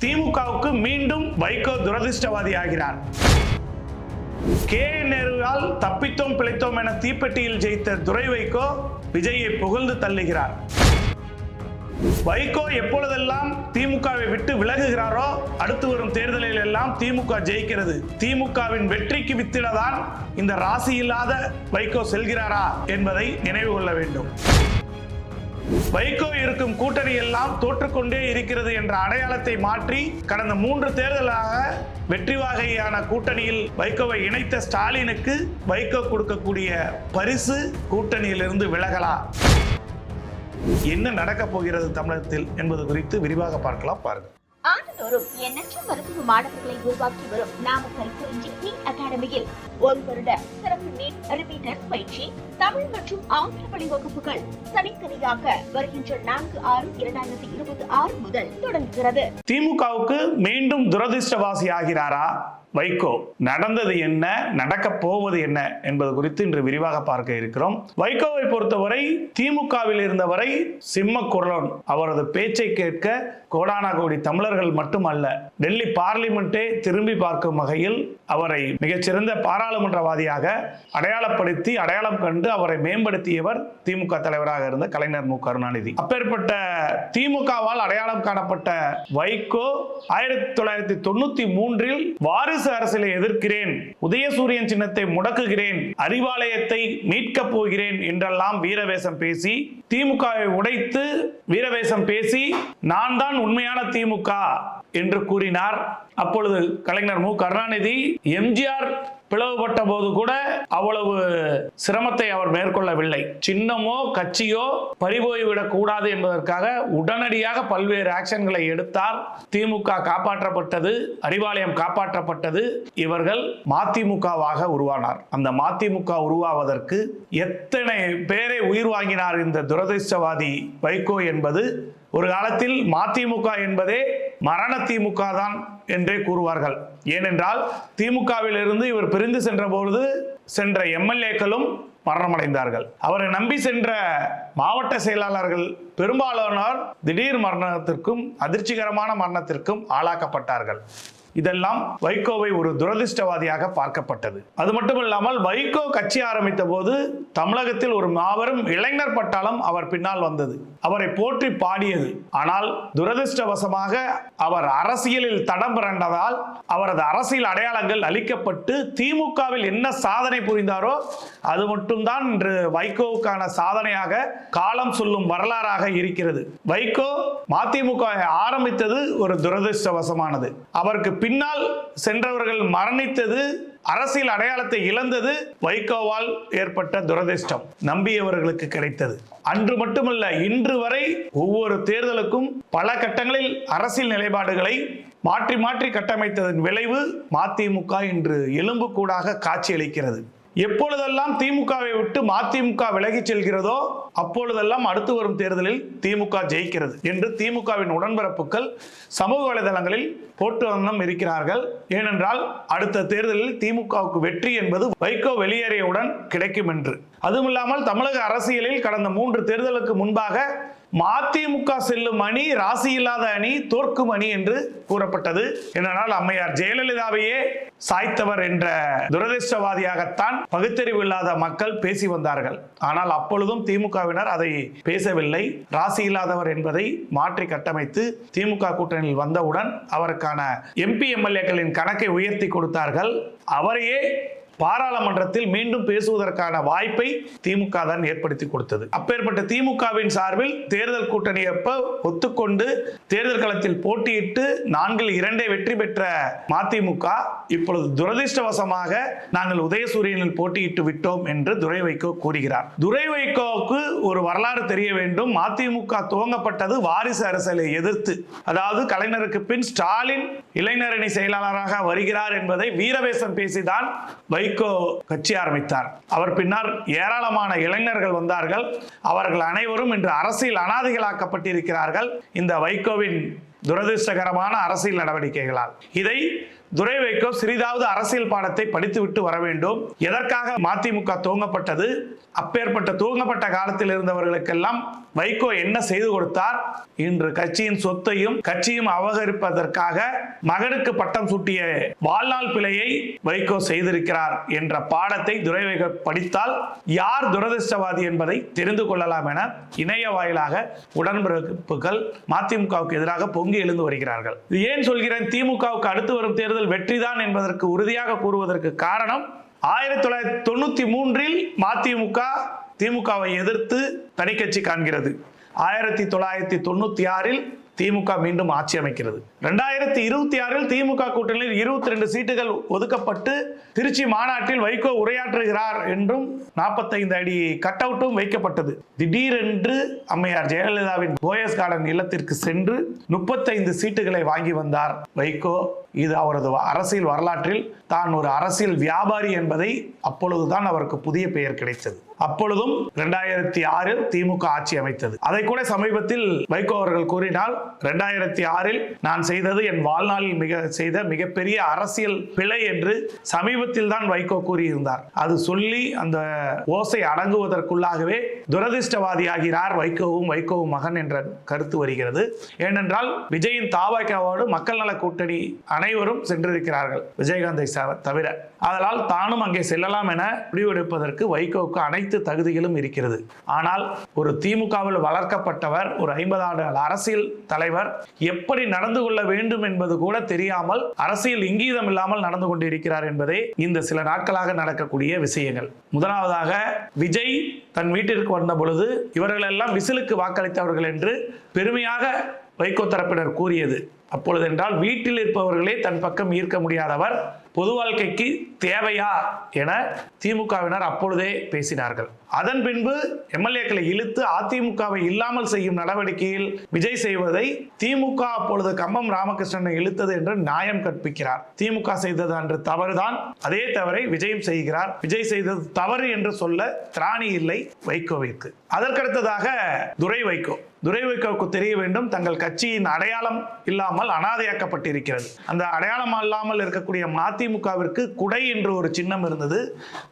திமுகவுக்கு மீண்டும் வைகோ துரதிர்ஷ்டவாதி ஆகிறார். நேருவால் தப்பித்தோம் பிழைத்தோம் என தீப்பெட்டியில் ஜெயித்த துரை வைகோ விஜயை புகழ்ந்து தள்ளுகிறார். வைகோ எப்பொழுதெல்லாம் திமுகவை விட்டு விலகுகிறாரோ அடுத்து வரும் தேர்தலில் எல்லாம் திமுக ஜெயிக்கிறது. திமுகவின் வெற்றிக்கு வித்திடதான் இந்த ராசி இல்லாத வைகோ செல்கிறாரா என்பதை நினைவு கொள்ள வேண்டும். வைகோ இருக்கும் கூட்டணி எல்லாம் தோற்றுக்கொண்டே இருக்கிறது என்ற அடையாளத்தை மாற்றி கடந்த 3 தேர்தலாக வெற்றி வாகையான கூட்டணியில் வைகோவை இணைத்த ஸ்டாலினுக்கு வைகோ கொடுக்கக்கூடிய பரிசு கூட்டணியிலிருந்து விலகலா? என்ன நடக்க போகிறது தமிழகத்தில் என்பது குறித்து விரிவாக பார்க்கலாம். பாருங்கள். ஆண்டுதோறும் எண்ணற்ற மருத்துவ மாணவர்களை உருவாக்கி வரும் நாமக்கல் குறிஞ்சி அகாடமியில் 1 வருட சிறப்பு நீட் ரிப்பீட்டர் பயிற்சி தமிழ் மற்றும் ஆங்கில வழி வகுப்புகள் தனித்தனியாக வருகின்ற 4/6/2026 முதல் தொடங்குகிறது. திமுகவுக்கு மீண்டும் துரதிர்ஷ்டவாசி ஆகிறாரா வைகோ? நடந்தது என்ன, நடக்க போவது என்ன என்பது குறித்து இன்று விரிவாக பார்க்க இருக்கிறோம். வைகோவை பொறுத்தவரை திமுகவில் இருந்தவரை சிம்ம குரலன். அவரது பேச்சை கேட்க கோடான கோடி தமிழர்கள் மட்டுமல்ல, டெல்லி பார்லிமெண்டே திரும்பி பார்க்கும் வகையில் அவரை மிகச்சிறந்த பாராளுமன்றவாதியாக அடையாளப்படுத்தி அடையாளம் கண்டு அவரை மேம்படுத்தியவர் திமுக தலைவராக இருந்த கலைஞர் மு. கருணாநிதி. அப்பேற்பட்ட திமுகவால் அடையாளம் காணப்பட்ட வைகோ 1993 வாரிசு அரசியலை எதிர்க்கிறேன், உதயசூரியன் சின்னத்தை முடக்குகிறேன், அறிவாலயத்தை மீட்கப் போகிறேன் என்றெல்லாம் வீரவேசம் பேசி திமுகவை உடைத்து வீரவேசம் பேசி நான் தான் உண்மையான திமுக என்று கூறினார். அப்பொழுது கலைஞர் மு. கருணாநிதி எம்ஜிஆர் பிளவுபட்ட போது கூட அவ்வளவு சிரமத்தை அவர் மேற்கொள்ளவில்லை. சின்னமோ கட்சியோ பறிபோய்விடக் கூடாது என்பதற்காக உடனடியாக பல்வேறு ஆக்ஷன்களை எடுத்தார். திமுக காப்பாற்றப்பட்டது, அறிவாலயம் காப்பாற்றப்பட்டது. இவர்கள் மதிமுகவாக உருவானார். அந்த மதிமுக உருவாவதற்கு எத்தனை பேரை உயிர் வாங்கினார் இந்த துரதிர்ஷ்டவாதி வைகோ என்பது ஒரு காலத்தில் மதிமுக என்பதே மரண திமுக தான் என்றே கூறுவார்கள். ஏனென்றால் திமுகவில் இருந்து இவர் பிரிந்து சென்ற எம்எல்ஏக்களும் மரணமடைந்தார்கள். அவரை நம்பி சென்ற மாவட்ட செயலாளர்கள் பெரும்பாலானோர் திடீர் மரணத்திற்கும் அதிர்ச்சிகரமான மரணத்திற்கும் ஆளாக்கப்பட்டார்கள். இதெல்லாம் வைகோவை ஒரு துரதிர்ஷ்டவாதியாக பார்க்கப்பட்டது. அது மட்டுமில்லாமல் வைகோ கட்சி ஆரம்பித்த போது தமிழகத்தில் ஒரு மாபெரும் இளைஞர் பட்டாளம் அவர் பின்னால் வந்தது, அவரை போற்றி பாடியது. ஆனால் துரதிர்ஷ்டவசமாக அவர் அரசியலில் தடம் புரண்டதால் அவரது அரசியல் அடையாளங்கள் அளிக்கப்பட்டு திமுகவில் என்ன சாதனை புரிந்தாரோ அது மட்டும்தான் இன்று வைகோவுக்கான சாதனையாக காலம் சொல்லும் வரலாறாக இருக்கிறது. வைகோ மதிமுக ஆரம்பித்தது ஒரு துரதிர்ஷ்டவசமானது. அவருக்கு பின்னால் சென்றவர்கள் மரணித்தது, அரசியல் அடையாளத்தை இழந்தது வைகோவால் ஏற்பட்ட துரதிர்ஷ்டம் நம்பியவர்களுக்கு கிடைத்தது. அன்று மட்டுமல்ல, இன்று வரை ஒவ்வொரு தேர்தலுக்கும் பல கட்டங்களில் அரசியல் நிலைப்பாடுகளை மாற்றி மாற்றி கட்டமைத்ததன் விளைவு மதிமுக இன்று எலும்புக்கூடாக காட்சியளிக்கிறது. எப்பொழுதெல்லாம் திமுகவை விட்டு மதிமுக விலகி செல்கிறதோ அப்பொழுதெல்லாம் அடுத்து வரும் தேர்தலில் திமுக ஜெயிக்கிறது என்று திமுகவின் உடன்பிறப்புகள் சமூக வலைதளங்களில் போட்டு வண்ணம் இருக்கிறார்கள். ஏனென்றால் அடுத்த தேர்தலில் திமுகவுக்கு வெற்றி என்பது வைகோ வெளியேறியவுடன் கிடைக்கும் என்று. அதுமில்லாமல் தமிழக அரசியலில் கடந்த 3 தேர்தலுக்கு முன்பாக மதிமுக செல்லும் அணி ராசி இல்லாத அணி, தோற்கும் அணி என்று கூறப்பட்டது. ஏனென்றால் அம்மையார் ஜெயலலிதாவையே சாய்த்தவர் என்ற துரதிர்ஷ்டவாதியாகத்தான் பகுத்தறிவு இல்லாத மக்கள் பேசி வந்தார்கள். ஆனால் அப்பொழுதும் திமுகவினர் அதை பேசவில்லை. ராசி இல்லாதவர் என்பதை மாற்றி கட்டமைத்து திமுக கூட்டணியில் வந்தவுடன் அவருக்கான எம்பி எம்எல்ஏக்களின் கணக்கை உயர்த்தி கொடுத்தார்கள். அவரையே பாராளுமன்றத்தில் மீண்டும் பேசுவதற்கான வாய்ப்பை திமுக தான் ஏற்படுத்தி கொடுத்தது. அப்பேற்பட்ட திமுகவின் சார்பில் தேர்தல் கூட்டணி ஒத்துக்கொண்டு தேர்தல் களத்தில் போட்டியிட்டு 4-2 வெற்றி பெற்ற மதிமுக இப்பொழுது துரதிர்ஷ்டவசமாக நாங்கள் உதயசூரியனில் போட்டியிட்டு விட்டோம் என்று துரை வைகோ கூறுகிறார். துரை வைகோவுக்கு ஒரு வரலாறு தெரிய வேண்டும். மதிமுக துவங்கப்பட்டது வாரிசு அரசியலை எதிர்த்து. அதாவது கலைஞருக்கு பின் ஸ்டாலின் இளைஞரணி செயலாளராக வருகிறார் என்பதை வீரவேசம் பேசிதான் வைகோ கட்சி ஆரம்பித்தார். அவர் பின்னால் ஏராளமான இளைஞர்கள் வந்தார்கள். அவர்கள் அனைவரும் இன்று அரசியல் அனாதைகளாக்கப்பட்டிருக்கிறார்கள் இந்த வைகோவின் துரதிர்ஷ்டகரமான அரசியல் நடவடிக்கைகளால். இதை துரை வைகோ சிறிதாவது அரசியல் பாடத்தை படித்துவிட்டு வர வேண்டும். எதற்காக மதிமுக துவங்கப்பட்டது, அப்பேற்பட்ட துவங்கப்பட்ட காலத்தில் இருந்தவர்களுக்கெல்லாம் வைகோ என்ன செய்து கொடுத்தார், இன்று கட்சியின் சொத்தையும் கட்சியும் அபகரிப்பதற்காக மகனுக்கு பட்டம் சூட்டிய வாழ்நாள் பிழையை வைகோ செய்திருக்கிறார் என்ற பாடத்தை துரை வைகோ படித்தால் யார் துரதிருஷ்டவாதி என்பதை தெரிந்து கொள்ளலாம் என இணைய வாயிலாக உடன்பிறப்புகள் மதிமுகவுக்கு எதிராக பொங்கி எழுந்து வருகிறார்கள். இது ஏன் சொல்கிறேன், திமுகவுக்கு அடுத்து வரும் தேர்தல் வெற்றிதான் என்பதற்கு உறுதியாக கூறுவதற்கு காரணம் 1993 மதிமுக திமுகவை எதிர்த்து தனிக்கட்சி காண்கிறது. 1996 திமுக மீண்டும் ஆட்சி அமைக்கிறது. 2026 திமுக கூட்டணியில் 22 சீட்டுகள் ஒதுக்கப்பட்டு திருச்சி மாநாட்டில் வைகோ உரையாற்றுகிறார் என்றும் 45 அடி கட் அவுட்டும் வைக்கப்பட்டது. திடீரென்று அம்மையார் ஜெயலலிதாவின் போயஸ் கார்டன் இல்லத்திற்கு சென்று 35 சீட்டுகளை வாங்கி வந்தார் வைகோ. இது அவரது அரசியல் வரலாற்றில் தான் ஒரு அரசியல் வியாபாரி என்பதை அப்பொழுதுதான் அவருக்கு புதிய பெயர் கிடைத்தது. அப்பொழுதும் 2006 திமுக ஆட்சி அமைத்தது. அதை கூட சமீபத்தில் வைகோ அவர்கள் கூறினால் 2006 நான் செய்தது என் வாழ்நாளில் செய்த மிகப்பெரிய அரசியல் பிழை என்று சமீபத்தில் தான் வைகோ கூறியிருந்தார். அது சொல்லி அந்த ஓசை அடங்குவதற்குள்ளாகவே துரதிருஷ்டவாதியாகிறார் வைகோவும் மகன் என்ற கருத்து வருகிறது. ஏனென்றால் விஜயின் தாவகவோடு மக்கள் நல கூட்டணி அனைவரும் சென்றிருக்கிறார்கள், விஜயகாந்தை தவிர. அதனால் தானும் அங்கே செல்லலாம் என முடிவெடுப்பதற்கு வைகோவுக்கு அனைத்து தகுதிகளும் இருக்கிறது. ஆனால் ஒரு திமுகவில் வளர்க்கப்பட்டவர், ஒரு 50 ஆண்டு அரசியல் தலைவர் எப்படி நடந்து கொள்ள வேண்டும் என்பது கூட தெரியாமல் அரசியல் இங்கீதம் இல்லாமல் நடந்து கொண்டிருக்கிறார் என்பதே இந்த சில நாட்களாக நடக்கக்கூடிய விஷயங்கள். முதலாவதாக விஜய் தன் வீட்டிற்கு வந்த பொழுது இவர்கள் எல்லாம் விசிலுக்கு வாக்களித்தவர்கள் என்று பெருமையாக வைகோ தரப்பினர் கூறியது. அப்பொழுது என்றால் வீட்டில் இருப்பவர்களே தன் பக்கம் ஈர்க்க முடியாதவர் பொது வாழ்க்கைக்கு தேவையா என திமுகவினர் அப்பொழுதே பேசினார்கள். அதன் பின்பு எம்எல்ஏக்களை இழுத்து அதிமுகவை இல்லாமல் செய்யும் நடவடிக்கையில் விஜய் செய்வதை திமுக அப்பொழுது கம்பம் ராமகிருஷ்ணனை இழுத்தது என்று நியாயம் கற்பிக்கிறார். திமுக செய்தது அன்று தவறுதான், அதே தவறை விஜயும் செய்கிறார். விஜய் செய்தது தவறு என்று சொல்ல திராணி இல்லை வைகோவிற்கு. அதற்கடுத்ததாக துரை வைகோவுக்கு தெரிய வேண்டும், தங்கள் கட்சியின் அடையாளம் இல்லாமல் அனாதையாக்கப்பட்டிருக்கிறது. அந்த அடையாளம் இல்லாமல் இருக்கக்கூடிய மதிமுகவிற்கு குடை என்று ஒரு சின்னம் இருந்தது,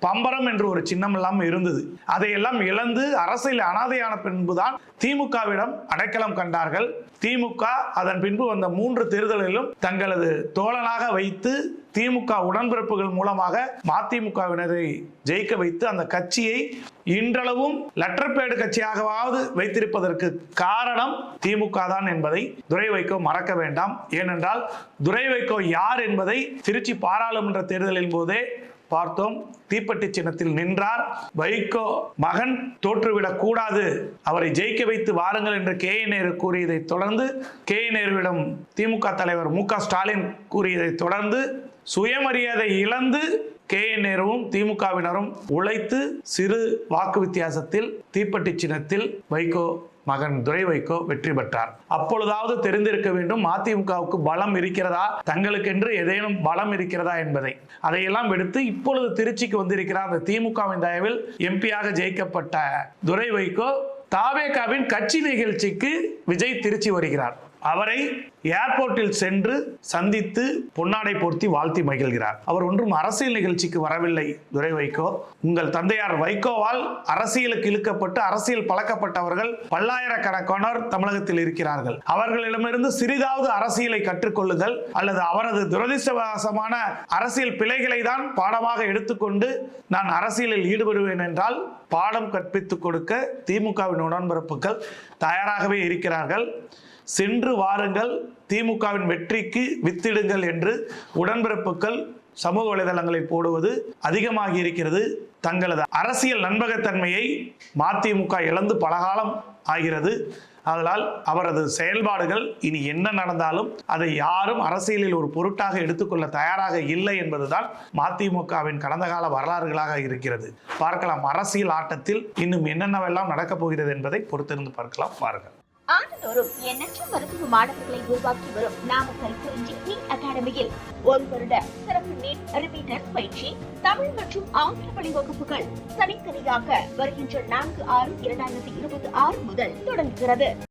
பம்பரம் என்று ஒரு சின்னம் எல்லாம் இருந்தது. அதையெல்லாம் இழந்து அரசியல் அனாதையான பின்புதான் திமுகவிடம் அடைக்கலம் கண்டார்கள். திமுக அதன் பின்பு வந்த 3 தேர்தலிலும் தங்களது தோழனாக வைத்து திமுக உடன்பிறப்புகள் மூலமாக மதிமுகவினரை ஜெயிக்க வைத்து அந்த கட்சியை இன்றளவும் லெட்டர்பேடு கட்சியாகவாவது வைத்திருப்பதற்கு காரணம் திமுக தான் என்பதை துரை வைகோ மறக்க வேண்டாம். ஏனென்றால் துரை வைகோ யார் என்பதை திருச்சி பாராளுமன்ற தேர்தலின் போதே பார்த்தோம். தீப்பெட்டி சின்னத்தில் நின்றார். வைகோ மகன் தோற்றுவிடக் கூடாது, அவரை ஜெயிக்க வைத்து வாருங்கள் என்று நேரு கூறியதை தொடர்ந்து, நேருவிடம் திமுக தலைவர் மு.க. ஸ்டாலின் கூறியதை தொடர்ந்து சுயமரியாதை இழந்து நேருவும் திமுகவினரும் உழைத்து சிறு வாக்கு வித்தியாசத்தில் தீப்பெட்டி சின்னத்தில் வைகோ மகன் துரை வைகோ வெற்றி பெற்றார். அப்பொழுதாவது தெரிந்திருக்க வேண்டும் மதிமுகவுக்கு பலம் இருக்கிறதா, தங்களுக்கென்று ஏதேனும் பலம் இருக்கிறதா என்பதை. அதையெல்லாம் எடுத்து இப்பொழுது திருச்சிக்கு வந்திருக்கிறார். அந்த திமுகவின் தயவில் எம்பியாக ஜெயிக்கப்பட்ட துரை வைகோ தாவேகாவின் கட்சி நிகழ்ச்சிக்கு விஜய் திருச்சி வருகிறார். அவரை ஏர்போர்ட்டில் சென்று சந்தித்து பொன்னாடை போர்த்தி வாழ்த்தி மகிழ்கிறார். அவர் ஒன்றும் அரசியல் நிகழ்ச்சிக்கு வரவில்லை. துரை வைகோ, உங்கள் தந்தையார் வைகோவால் அரசியலுக்கு இழுக்கப்பட்டு அரசியல் பழக்கப்பட்டவர்கள் பல்லாயிரக்கணக்கானோர் தமிழகத்தில் இருக்கிறார்கள். அவர்களிடமிருந்து சிறிதாவது அரசியலை கற்றுக்கொள்ளுங்கள், அல்லது அவரது துரதிர்ஷ்டவசமான அரசியல் பிழைகளை தான் பாடமாக எடுத்துக்கொண்டு நான் அரசியலில் ஈடுபடுவேன் என்றால் பாடம் கற்பித்துக் கொடுக்க திமுகவின் உடன்பிறப்புகள் தயாராகவே இருக்கிறார்கள். சென்று வாருங்கள், திமுகவின் வெற்றிக்கு வித்திடுங்கள் என்று உடன்பிறப்புகள் சமூக வலைதளங்களில் போடுவது அதிகமாகி இருக்கிறது. தங்களது அரசியல் நம்பகத்தன்மையை மதிமுக இழந்து பலகாலம் ஆகிறது. அதனால் அவரது செயல்பாடுகள் இனி என்ன நடந்தாலும் அதை யாரும் அரசியலில் ஒரு பொருட்டாக எடுத்துக்கொள்ள தயாராக இல்லை என்பதுதான் மதிமுகவின் கடந்த கால வரலாறுகளாக இருக்கிறது. பார்க்கலாம் அரசியல் ஆட்டத்தில் இன்னும் என்னென்னவெல்லாம் நடக்கப் போகிறது என்பதை பொறுத்திருந்து பார்க்கலாம். பாருங்கள். ஆண்டுதோறும் எண்ணற்ற மருத்துவ மாணவர்களை உருவாக்கி வரும் நாமக்கல் குறிஞ்சி நீட் அகாடமியில் 1 வருட சிறப்பு நீட் ரிப்பீட்டர் பயிற்சி தமிழ் மற்றும் ஆங்கில வழி வகுப்புகள் தனித்தனியாக வருகின்ற 4/6/2026 முதல் தொடங்குகிறது.